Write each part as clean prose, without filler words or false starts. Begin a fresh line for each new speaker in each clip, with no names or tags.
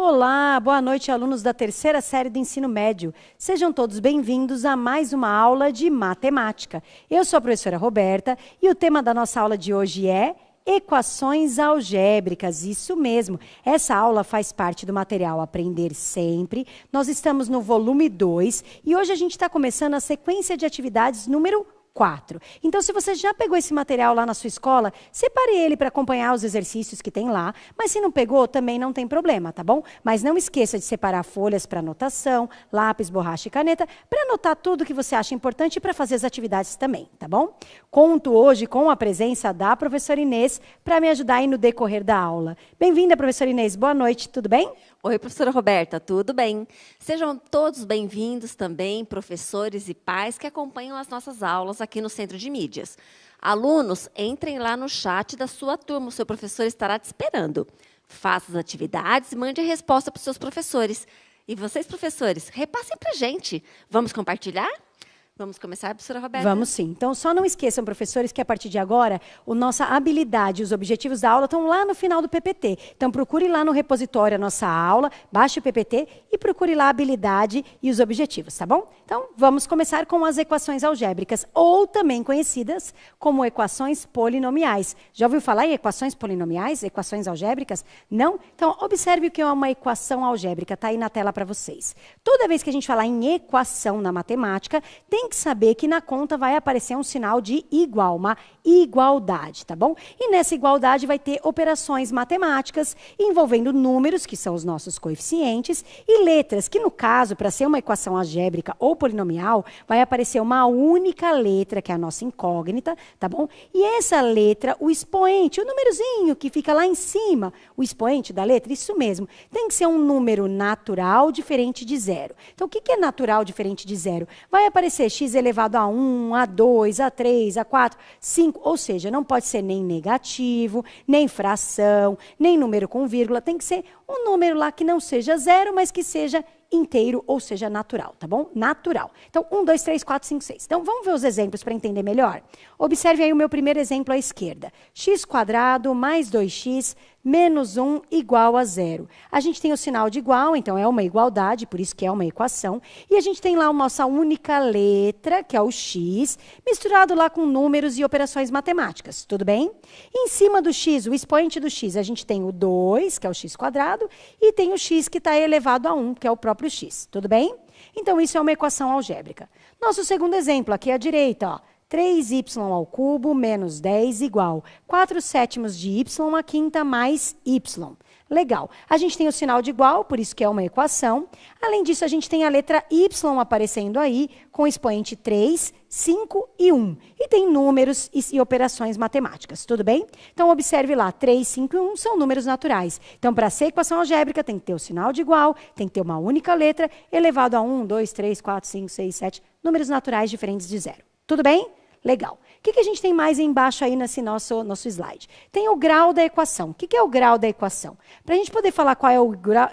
Olá, boa noite, alunos da terceira série do ensino médio. Sejam todos bem-vindos a mais uma aula de matemática. Eu sou a professora Roberta e o tema da nossa aula de hoje é equações algébricas. Isso mesmo, essa aula faz parte do material Aprender Sempre. Nós estamos no volume 2 e hoje a gente está começando a sequência de atividades número 4. Então, se você já pegou esse material lá na sua escola, separe ele para acompanhar os exercícios que tem lá. Mas se não pegou, também não tem problema, tá bom? Mas não esqueça de separar folhas para anotação, lápis, borracha e caneta, para anotar tudo que você acha importante e para fazer as atividades também, tá bom? Conto hoje com a presença da professora Inês para me ajudar aí no decorrer da aula. Bem-vinda, professora Inês. Boa noite, tudo bem?
Oi, professora Roberta, tudo bem? Sejam todos bem-vindos também, professores e pais que acompanham as nossas aulas aqui no Centro de Mídias. Alunos, entrem lá no chat da sua turma, o seu professor estará te esperando. Faça as atividades e mande a resposta para os seus professores. E vocês, professores, repassem para a gente. Vamos compartilhar? Vamos começar, professora Roberta?
Vamos sim. Então, só não esqueçam, professores, que a partir de agora, a nossa habilidade e os objetivos da aula estão lá no final do PPT. Então, procure lá no repositório a nossa aula, baixe o PPT e procure lá a habilidade e os objetivos, tá bom? Então, vamos começar com as equações algébricas, ou também conhecidas como equações polinomiais. Já ouviu falar em equações polinomiais, equações algébricas? Não? Então, observe o que é uma equação algébrica, está aí na tela para vocês. Toda vez que a gente falar em equação na matemática, tem que saber que na conta vai aparecer um sinal de igual, uma igualdade, tá bom? E nessa igualdade vai ter operações matemáticas envolvendo números, que são os nossos coeficientes, e letras, que no caso, para ser uma equação algébrica ou polinomial, vai aparecer uma única letra, que é a nossa incógnita, tá bom? E essa letra, o expoente, o númerozinho que fica lá em cima, o expoente da letra, isso mesmo, tem que ser um número natural diferente de zero. Então, o que é natural diferente de zero? Vai aparecer x elevado a 1, a 2, a 3, a 4, 5, ou seja, não pode ser nem negativo, nem fração, nem número com vírgula, tem que ser um número lá que não seja zero, mas que seja inteiro, ou seja, natural, tá bom? Natural. Então, 1, 2, 3, 4, 5, 6. Então, vamos ver os exemplos para entender melhor? Observe aí o meu primeiro exemplo à esquerda. X² mais 2x menos 1 igual a zero. A gente tem o sinal de igual, então é uma igualdade, por isso que é uma equação. E a gente tem lá a nossa única letra, que é o x, misturado lá com números e operações matemáticas, tudo bem? Em cima do x, o expoente do x, a gente tem o 2, que é o x², e tem o x que está elevado a 1, que é o próprio x, tudo bem? Então, isso é uma equação algébrica. Nosso segundo exemplo, aqui à direita, ó. 3y² menos 10 igual 4/7 de y à quinta mais y. Legal. A gente tem o sinal de igual, por isso que é uma equação. Além disso, a gente tem a letra y aparecendo aí, com expoente 3, 5 e 1. E tem números e operações matemáticas, tudo bem? Então, observe lá, 3, 5 e 1 são números naturais. Então, para ser equação algébrica, tem que ter o sinal de igual, tem que ter uma única letra, elevado a 1, 2, 3, 4, 5, 6, 7, números naturais diferentes de zero. Tudo bem? Legal. O que a gente tem mais embaixo aí nesse nosso slide? Tem o grau da equação. O que é o grau da equação? Para a gente poder falar qual é o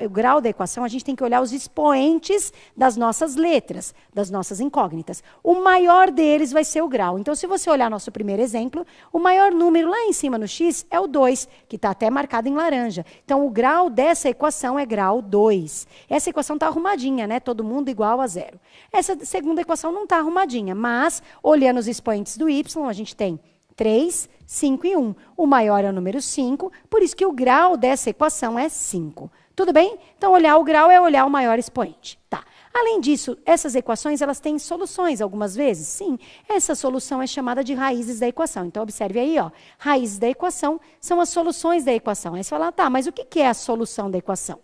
grau da equação, a gente tem que olhar os expoentes das nossas letras, das nossas incógnitas. O maior deles vai ser o grau. Então, se você olhar nosso primeiro exemplo, o maior número lá em cima no x é o 2, que está até marcado em laranja. Então, o grau dessa equação é grau 2. Essa equação está arrumadinha, né? Todo mundo igual a zero. Essa segunda equação não está arrumadinha, mas, olhando os expoentes do y, a gente tem 3, 5 e 1. O maior é o número 5, por isso que o grau dessa equação é 5. Tudo bem? Então, olhar o grau é olhar o maior expoente. Tá. Além disso, essas equações, elas têm soluções algumas vezes? Sim. Essa solução é chamada de raízes da equação. Então, observe aí, ó. Raízes da equação são as soluções da equação. Aí você fala, tá, mas o que é a solução da equação?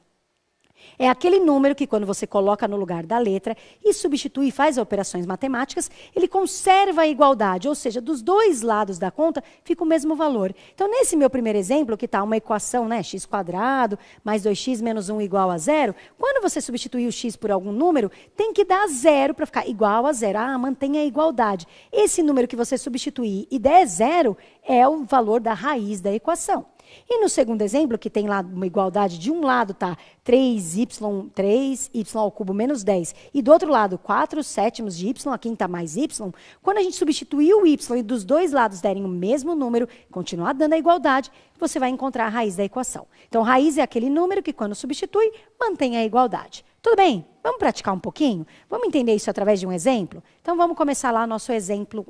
É aquele número que, quando você coloca no lugar da letra e substitui e faz operações matemáticas, ele conserva a igualdade, ou seja, dos dois lados da conta fica o mesmo valor. Então, nesse meu primeiro exemplo, que está uma equação, né, x² mais 2x menos 1 igual a zero, quando você substituir o x por algum número, tem que dar zero para ficar igual a zero. Ah, mantenha a igualdade. Esse número que você substituir e der zero é o valor da raiz da equação. E no segundo exemplo, que tem lá uma igualdade, de um lado tá 3y ao cubo menos 10, e do outro lado 4 sétimos de y, aqui está mais y, quando a gente substituir o y e dos dois lados derem o mesmo número, continuar dando a igualdade, você vai encontrar a raiz da equação. Então, raiz é aquele número que, quando substitui, mantém a igualdade. Tudo bem? Vamos praticar um pouquinho? Vamos entender isso através de um exemplo? Então, vamos começar lá nosso exemplo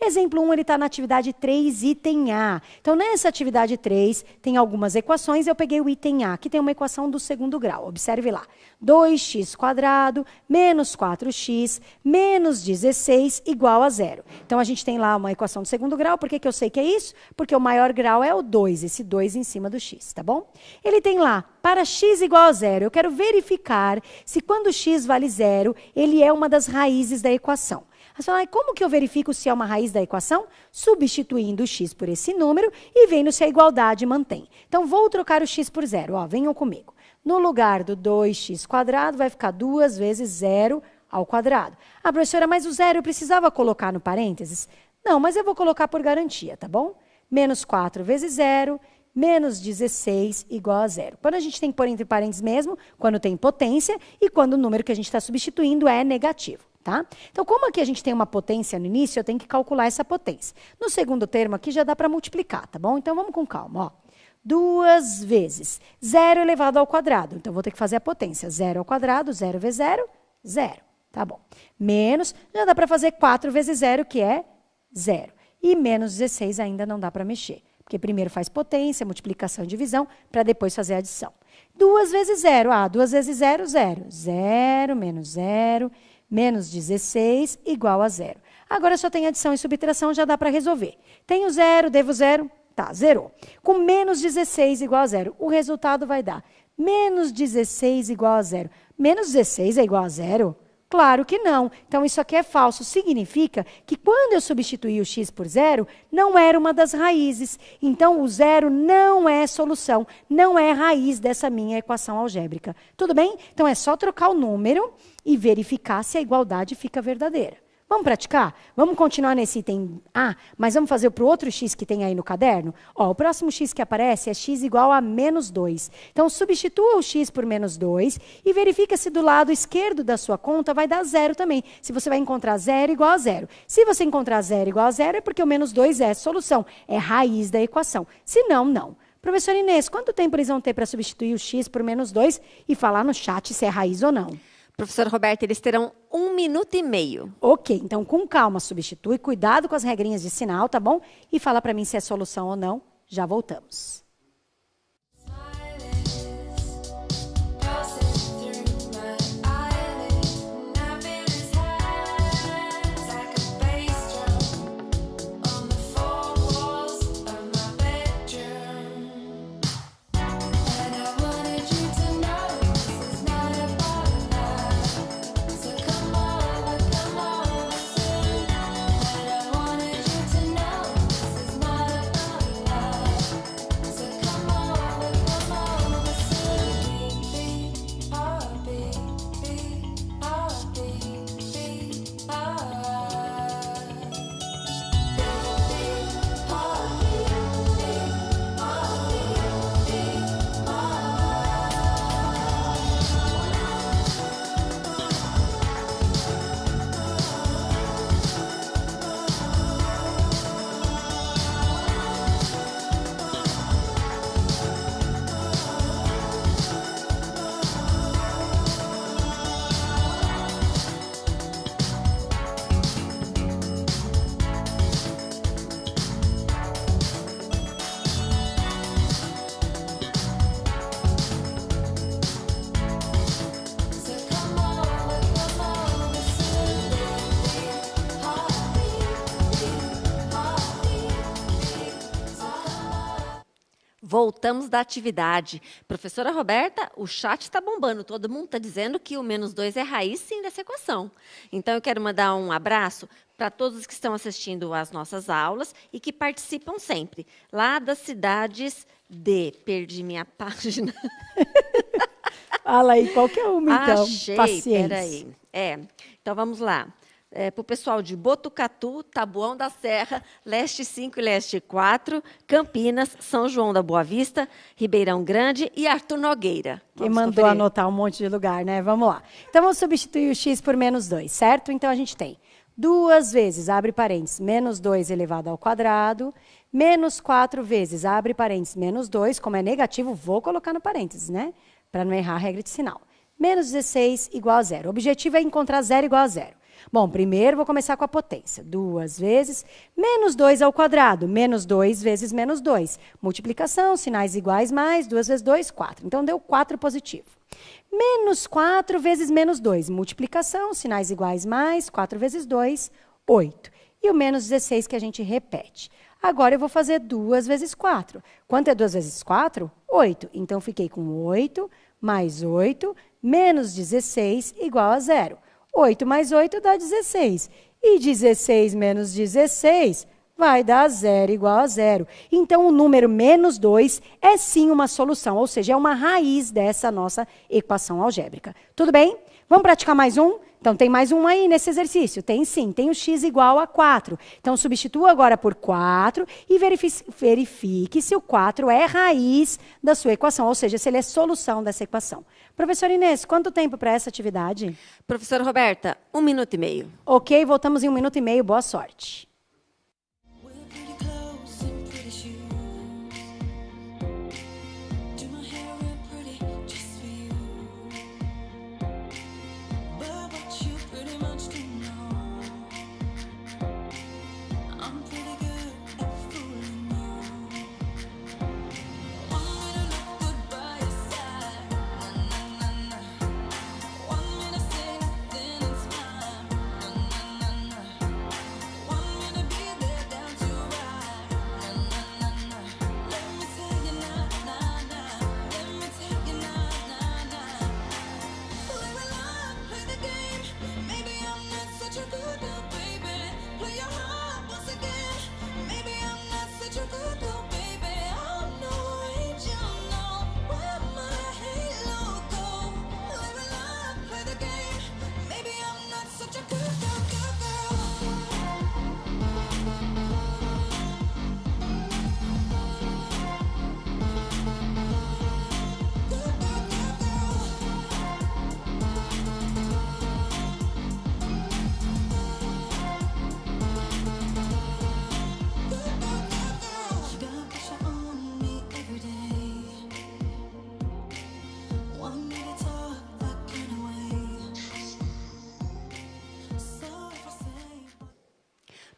1. Exemplo 1, ele está na atividade 3, item A. Então, nessa atividade 3, tem algumas equações. Eu peguei o item A, que tem uma equação do segundo grau. Observe lá. 2x² menos 4x menos 16 igual a 0. Então, a gente tem lá uma equação do segundo grau. Por que eu sei que é isso? Porque o maior grau é o 2, esse 2 em cima do x, tá bom? Ele tem lá, para x igual a 0, eu quero verificar se quando x vale 0, ele é uma das raízes da equação. Você fala, como que eu verifico se é uma raiz da equação? Substituindo o x por esse número e vendo se a igualdade mantém. Então, vou trocar o x por 0. Ó, venham comigo. No lugar do 2x² vai ficar 2 vezes 0 ao quadrado. Ah, professora, mas o 0 eu precisava colocar no parênteses? Não, mas eu vou colocar por garantia, tá bom? Menos 4 vezes 0, menos 16 igual a 0. Quando a gente tem que pôr entre parênteses mesmo, quando tem potência e quando o número que a gente está substituindo é negativo. Tá? Então, como aqui a gente tem uma potência no início, eu tenho que calcular essa potência. No segundo termo aqui já dá para multiplicar, tá bom? Então, vamos com calma. Ó. 2 vezes 0 elevado ao quadrado. Então, vou ter que fazer a potência. 0 ao quadrado, 0 vezes 0, 0. Tá bom. Menos, já dá para fazer 4 vezes 0, que é 0. E menos 16 ainda não dá para mexer. Porque primeiro faz potência, multiplicação e divisão, para depois fazer a adição. 2 vezes 0. 2 vezes 0, 0. 0 menos 0... menos 16 igual a 0. Agora só tem adição e subtração, já dá para resolver. Tenho 0, devo 0, tá, zerou. Com menos 16 igual a 0, o resultado vai dar menos 16 igual a 0. Menos 16 é igual a 0? Claro que não. Então, isso aqui é falso. Significa que quando eu substituí o x por 0, não era uma das raízes. Então, o 0 não é solução, não é raiz dessa minha equação algébrica. Tudo bem? Então, é só trocar o número e verificar se a igualdade fica verdadeira. Vamos praticar? Vamos continuar nesse item A, mas vamos fazer para o outro x que tem aí no caderno? Ó, o próximo x que aparece é x igual a menos 2. Então, substitua o x por menos 2 e verifica se do lado esquerdo da sua conta vai dar 0 também. Se você vai encontrar 0 igual a 0. Se você encontrar 0 igual a 0, é porque o menos 2 é solução, é raiz da equação. Se não, não. Professora Inês, quanto tempo eles vão ter para substituir o x por menos 2 e falar no chat se é raiz ou não?
Professora Roberta, eles terão 1 minuto e meio.
Ok, então com calma, substitui, cuidado com as regrinhas de sinal, tá bom? E fala para mim se é solução ou não. Já voltamos.
Voltamos da atividade. Professora Roberta, o chat está bombando. Todo mundo está dizendo que o menos 2 é raiz, sim, dessa equação. Então, eu quero mandar um abraço para todos que estão assistindo às nossas aulas e que participam sempre. Lá das cidades de... Perdi minha página.
Fala aí, qualquer uma, então.
Achei,
Paciência.
peraí. Então, vamos lá. para o pessoal de Botucatu, Taboão da Serra, Leste 5 e Leste 4, Campinas, São João da Boa Vista, Ribeirão Grande e Arthur Nogueira.
Que mandou anotar um monte de lugar, né? Vamos lá. Então, vamos substituir o x por menos 2, certo? Então, a gente tem 2 vezes, abre parênteses, menos 2 elevado ao quadrado, menos 4 vezes, abre parênteses, menos 2, como é negativo, vou colocar no parênteses, né? Para não errar a regra de sinal. Menos 16 igual a 0. O objetivo é encontrar 0 igual a 0. Bom, primeiro vou começar com a potência. 2 vezes menos 2 ao quadrado. Menos 2 vezes menos 2. Multiplicação, sinais iguais mais, 2 vezes 2, 4. Então, deu 4 positivo. Menos 4 vezes menos 2. Multiplicação, sinais iguais mais, 4 vezes 2, 8. E o menos 16 que a gente repete. Agora, eu vou fazer 2 vezes 4. Quanto é 2 vezes 4? 8. Então, fiquei com 8 mais 8 menos 16 igual a 0. 8 mais 8 dá 16. E 16 menos 16 vai dar 0 igual a 0. Então, o número menos 2 é sim uma solução, ou seja, é uma raiz dessa nossa equação algébrica. Tudo bem? Vamos praticar mais um? Então, tem mais um aí nesse exercício? Tem sim, tem o x igual a 4. Então, substitua agora por 4 e verifique se o 4 é raiz da sua equação, ou seja, se ele é solução dessa equação. Professora Inês, quanto tempo para essa atividade?
Professora Roberta, 1 minuto e meio.
Ok, voltamos em 1 minuto e meio. Boa sorte.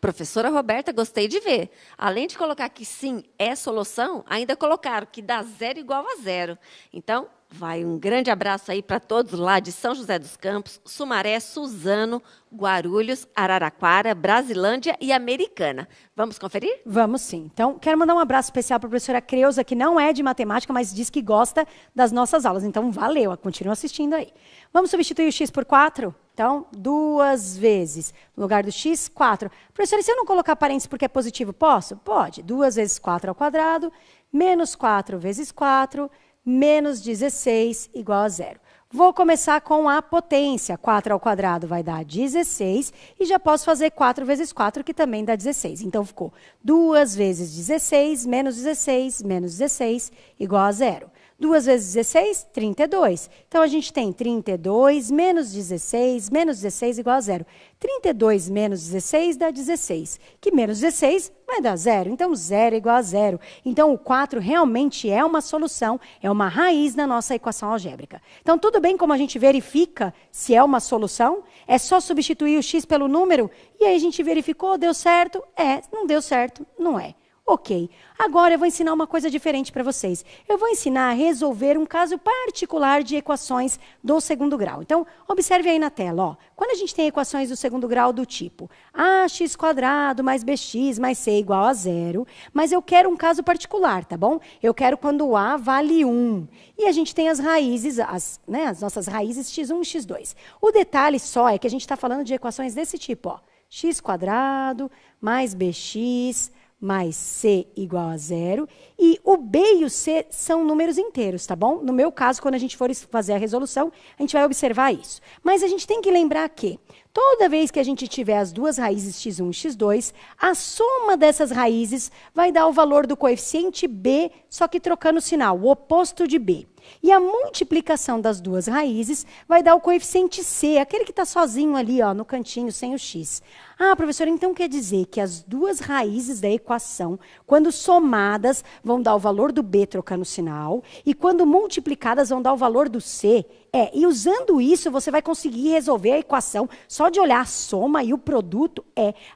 Professora Roberta, gostei de ver. Além de colocar que sim, é solução, ainda colocaram que dá 0 igual a 0. Então, vai um grande abraço aí para todos lá de São José dos Campos, Sumaré, Suzano, Guarulhos, Araraquara, Brasilândia e Americana. Vamos conferir?
Vamos sim. Então, quero mandar um abraço especial para a professora Creuza, que não é de matemática, mas diz que gosta das nossas aulas. Então, valeu, continua assistindo aí. Vamos substituir o x por 4? Então, 2 vezes, no lugar do x, 4. Professora, e se eu não colocar parênteses porque é positivo, posso? Pode. 2 vezes 4 ao quadrado, menos 4 vezes 4, menos 16 igual a 0. Vou começar com a potência. 4 ao quadrado vai dar 16, e já posso fazer 4 vezes 4, que também dá 16. Então, ficou 2 vezes 16, menos 16, menos 16, igual a 0. 2 vezes 16, 32. Então, a gente tem 32 menos 16 igual a 0. 32 menos 16 dá 16, que menos 16 vai dar 0. Então, 0 igual a 0. Então, o 4 realmente é uma solução, é uma raiz na nossa equação algébrica. Então, tudo bem como a gente verifica se é uma solução? É só substituir o x pelo número e aí a gente verificou, deu certo? É, não deu certo? Não é. Ok, agora eu vou ensinar uma coisa diferente para vocês. Eu vou ensinar a resolver um caso particular de equações do segundo grau. Então, observe aí na tela, ó. Quando a gente tem equações do segundo grau do tipo ax² mais bx mais c igual a 0, mas eu quero um caso particular, tá bom? Eu quero quando a vale 1. E a gente tem as raízes, as nossas raízes x1 e x2. O detalhe só é que a gente está falando de equações desse tipo, ó. x² mais bx mais C igual a 0. E o B e o C são números inteiros, tá bom? No meu caso, quando a gente for fazer a resolução, a gente vai observar isso. Mas a gente tem que lembrar que toda vez que a gente tiver as duas raízes x1 e x2, a soma dessas raízes vai dar o valor do coeficiente B, só que trocando o sinal, o oposto de B. E a multiplicação das duas raízes vai dar o coeficiente C, aquele que está sozinho ali, ó, no cantinho, sem o x. Ah, professora, então quer dizer que as duas raízes da equação, quando somadas, vão dar o valor do B trocando o sinal, e quando multiplicadas, vão dar o valor do C. E usando isso, você vai conseguir resolver a equação só de olhar a soma e o produto.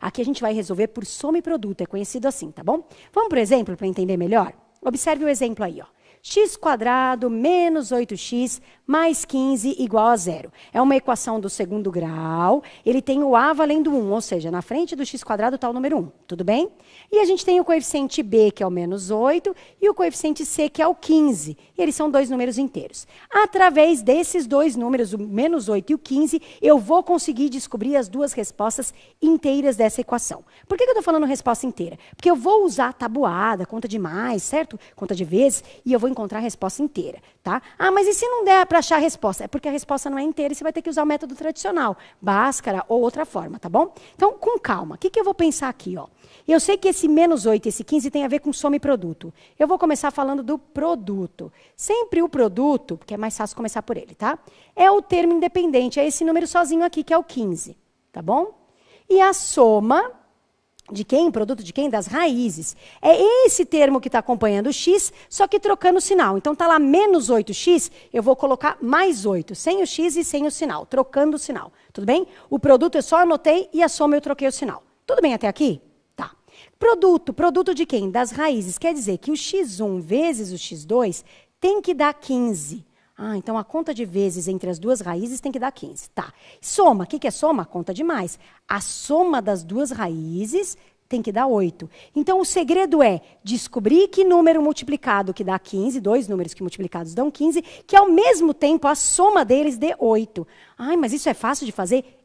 Aqui a gente vai resolver por soma e produto, é conhecido assim, tá bom? Vamos para o exemplo para entender melhor? Observe o exemplo aí, ó. X² menos 8x mais 15 igual a 0. É uma equação do segundo grau, ele tem o a valendo 1, ou seja, na frente do x² está o número 1, tudo bem? E a gente tem o coeficiente b, que é o menos 8, e o coeficiente c, que é o 15. Eles são dois números inteiros. Através desses dois números, o menos 8 e o 15, eu vou conseguir descobrir as duas respostas inteiras dessa equação. Por que eu estou falando resposta inteira? Porque eu vou usar a tabuada, conta de mais, certo? Conta de vezes, e eu vou encontrar a resposta inteira, tá? Ah, mas e se não der para achar a resposta? É porque a resposta não é inteira e você vai ter que usar o método tradicional, Bhaskara ou outra forma, tá bom? Então, com calma, o que eu vou pensar aqui, ó? Eu sei que esse menos 8 e esse 15 tem a ver com soma e produto. Eu vou começar falando do produto. Sempre o produto, porque é mais fácil começar por ele, tá? É o termo independente, é esse número sozinho aqui, que é o 15, tá bom? E a soma de quem? Produto de quem? Das raízes. É esse termo que está acompanhando o x, só que trocando o sinal. Então, está lá menos 8x, eu vou colocar mais 8, sem o x e sem o sinal, trocando o sinal. Tudo bem? O produto eu só anotei e a soma eu troquei o sinal. Tudo bem até aqui? Tá. Produto de quem? Das raízes. Quer dizer que o x1 vezes o x2 tem que dar 15. Ah, então a conta de vezes entre as duas raízes tem que dar 15. Tá. Soma. O que é soma? Conta de mais. A soma das duas raízes tem que dar 8. Então, o segredo é descobrir que número multiplicado que dá 15, dois números que multiplicados dão 15, que ao mesmo tempo a soma deles dê 8. Ai, mas isso é fácil de fazer?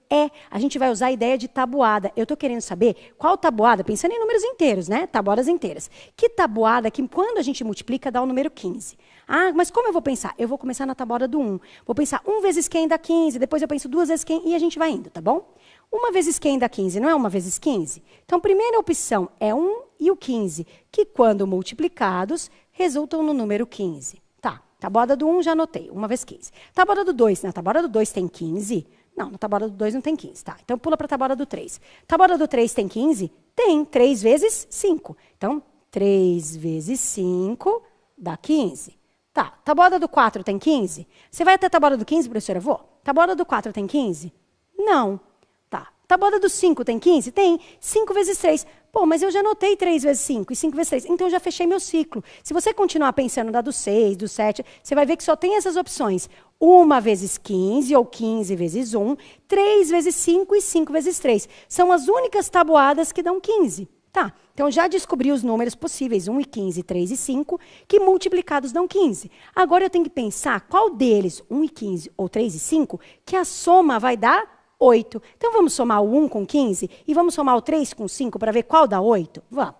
A gente vai usar a ideia de tabuada. Eu estou querendo saber qual tabuada, pensando em números inteiros, né? Tabuadas inteiras. Que tabuada que quando a gente multiplica dá o número 15? Ah, mas como eu vou pensar? Eu vou começar na tabuada do 1. Vou pensar 1 vezes quem dá 15, depois eu penso 2 vezes quem e a gente vai indo, tá bom? 1 vezes quem dá 15, não é 1 vezes 15? Então, a primeira opção é 1 e o 15, que quando multiplicados, resultam no número 15. Tá, tabuada do 1 já anotei, 1 vezes 15. Tabuada do 2, na tabuada do 2 tem 15? Não, na tabuada do 2 não tem 15, tá? Então, pula para a tabuada do 3. Tabuada do 3 tem 15? Tem, 3 vezes 5. Então, 3 vezes 5 dá 15. Tá, tabuada do 4 tem 15? Você vai até a tabuada do 15, professora? Vou. Tabuada do 4 tem 15? Não. Tá. Tabuada do 5 tem 15? Tem. 5 vezes 3. Pô, mas eu já anotei 3 vezes 5 e 5 vezes 3. Então, eu já fechei meu ciclo. Se você continuar pensando da do 6, do 7, você vai ver que só tem essas opções. 1 vezes 15 ou 15 vezes 1, 3 vezes 5 e 5 vezes 3. São as únicas tabuadas que dão 15. Tá, então já descobri os números possíveis, 1 e 15, 3 e 5, que multiplicados dão 15. Agora eu tenho que pensar qual deles, 1 e 15 ou 3 e 5, que a soma vai dar 8. Então vamos somar o 1 com 15 e vamos somar o 3 com 5 para ver qual dá 8? Vamos.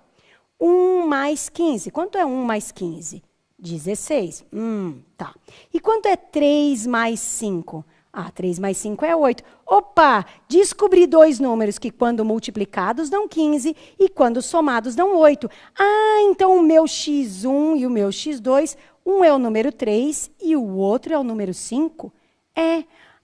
1 mais 15. Quanto é 1 mais 15? 16. Tá. E quanto é 3 mais 5? Ah, 3 mais 5 é 8. Opa! Descobri dois números que quando multiplicados dão 15 e quando somados dão 8. Ah, então o meu x1 e o meu x2, um é o número 3 e o outro é o número 5?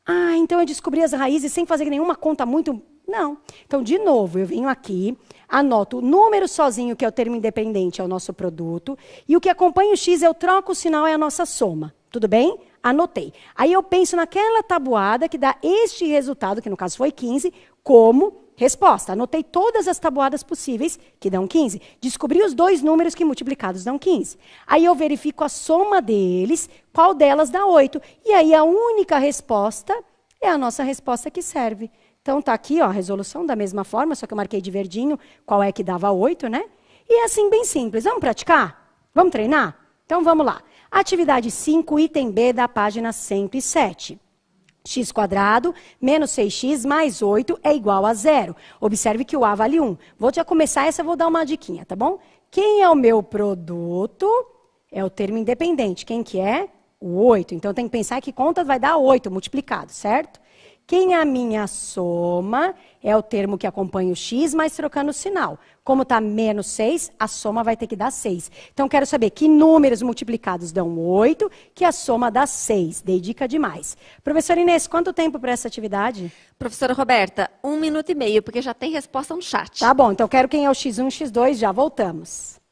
Ah, então eu descobri as raízes sem fazer nenhuma conta muito... Não. Então, de novo, eu venho aqui, anoto o número sozinho, que é o termo independente, é o nosso produto, e o que acompanha o x, eu troco o sinal, é a nossa soma. Tudo bem? Anotei. Aí eu penso naquela tabuada que dá este resultado, que no caso foi 15, como resposta. Anotei todas as tabuadas possíveis que dão 15. Descobri os dois números que multiplicados dão 15. Aí eu verifico a soma deles, qual delas dá 8. E aí a única resposta é a nossa resposta que serve. Então, está aqui ó, a resolução da mesma forma, só que eu marquei de verdinho qual é que dava 8, né? E é assim, bem simples. Vamos praticar? Vamos treinar? Então, vamos lá. Atividade 5, item B da página 107. x² menos 6x mais 8 é igual a 0. Observe que o A vale 1. Vou já começar essa, vou dar uma diquinha, tá bom? Quem é o meu produto? É o termo independente. Quem que é? O 8. Então, tem que pensar que conta vai dar 8 multiplicado, certo? Quem é a minha soma? É o termo que acompanha o x, mas trocando o sinal. Como está menos 6, a soma vai ter que dar 6. Então, quero saber que números multiplicados dão 8, que a soma dá 6. Dei dica demais. Professora Inês, quanto tempo para essa atividade?
Professora Roberta, 1 minuto e meio, porque já tem resposta no chat.
Tá bom, então quero quem é o x1, x2, já voltamos.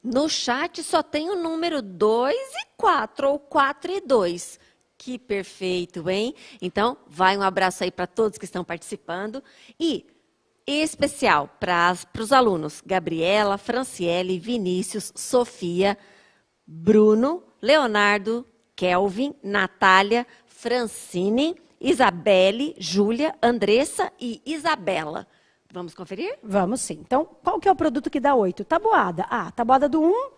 No chat só tem o número 2 e 4, ou 4 e 2. Que perfeito, hein? Então, vai um abraço aí para todos que estão participando. E, em especial, para os alunos Gabriela, Franciele, Vinícius, Sofia, Bruno, Leonardo, Kelvin, Natália, Francine, Isabelle, Júlia, Andressa e Isabela. Vamos conferir?
Vamos sim. Então, qual que é o produto que dá 8? Tabuada. Ah, tabuada do 1,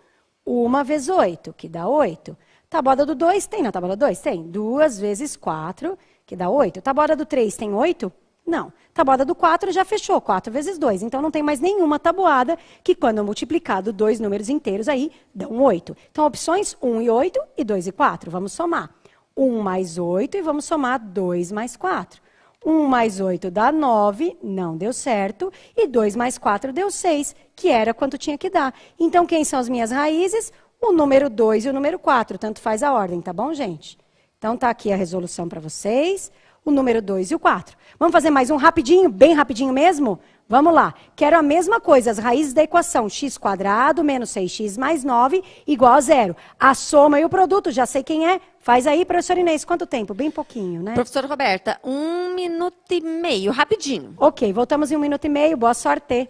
1 vezes 8, que dá 8. Tabuada do 2, tem na tabuada 2? Tem. 2 vezes 4, que dá 8. Tabuada do 3, tem 8? Não. Tabuada do 4 já fechou, 4 vezes 2. Então, não tem mais nenhuma tabuada que, quando multiplicado dois números inteiros, aí dão 8. Então, opções 1 e 8 e 2 e 4. Vamos somar. 1 mais 8 e vamos somar 2 mais 4. 1 mais 8 dá 9, não deu certo. E 2 mais 4 deu 6, que era quanto tinha que dar. Então, quem são as minhas raízes? O número 2 e o número 4. Tanto faz a ordem, tá bom, gente? Então, tá aqui a resolução para vocês. O número 2 e o 4. Vamos fazer mais um rapidinho, bem rapidinho mesmo? Vamos lá. Quero a mesma coisa, as raízes da equação x² menos 6x mais 9 igual a 0. A soma e o produto, já sei quem é. Faz aí, professora Inês, quanto tempo? Bem pouquinho, né?
Professora Roberta, 1 minuto e meio, rapidinho.
Ok, voltamos em 1 minuto e meio. Boa sorte.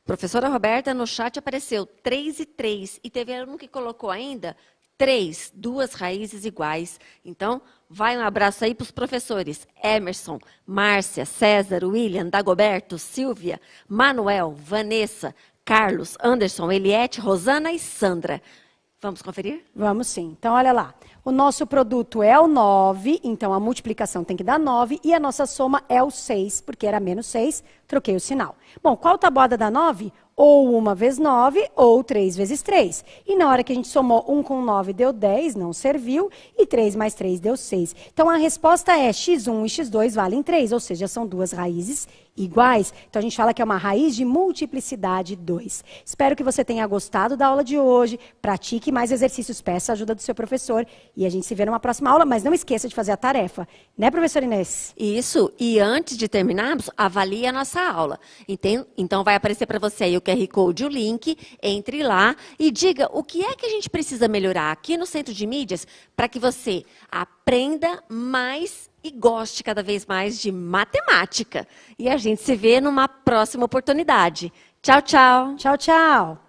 Professora Roberta, no chat apareceu 3 e 3. E teve aluno que colocou ainda 3, 2 raízes iguais. Então, vai um abraço aí para os professores Emerson, Márcia, César, William, Dagoberto, Silvia, Manuel, Vanessa, Carlos, Anderson, Eliette, Rosana e Sandra. Vamos conferir?
Vamos sim. Então, olha lá. O nosso produto é o 9, então a multiplicação tem que dar 9, e a nossa soma é o 6, porque era menos 6, troquei o sinal. Bom, qual tabuada dá 9? Ou 1 vezes 9, ou 3 vezes 3. E na hora que a gente somou 1 com 9 deu 10, não serviu, e 3 mais 3 deu 6. Então, a resposta é x1 e x2 valem 3, ou seja, são duas raízes iguais. Então, a gente fala que é uma raiz de multiplicidade 2. Espero que você tenha gostado da aula de hoje. Pratique mais exercícios, peça a ajuda do seu professor. E a gente se vê numa próxima aula, mas não esqueça de fazer a tarefa. Né, professora Inês?
Isso. E antes de terminarmos, avalie a nossa aula. Então, vai aparecer para você aí o QR Code, o link. Entre lá e diga o que é que a gente precisa melhorar aqui no Centro de Mídias para que você aprenda mais e goste cada vez mais de matemática. E a gente se vê numa próxima oportunidade. Tchau, tchau.
Tchau, tchau.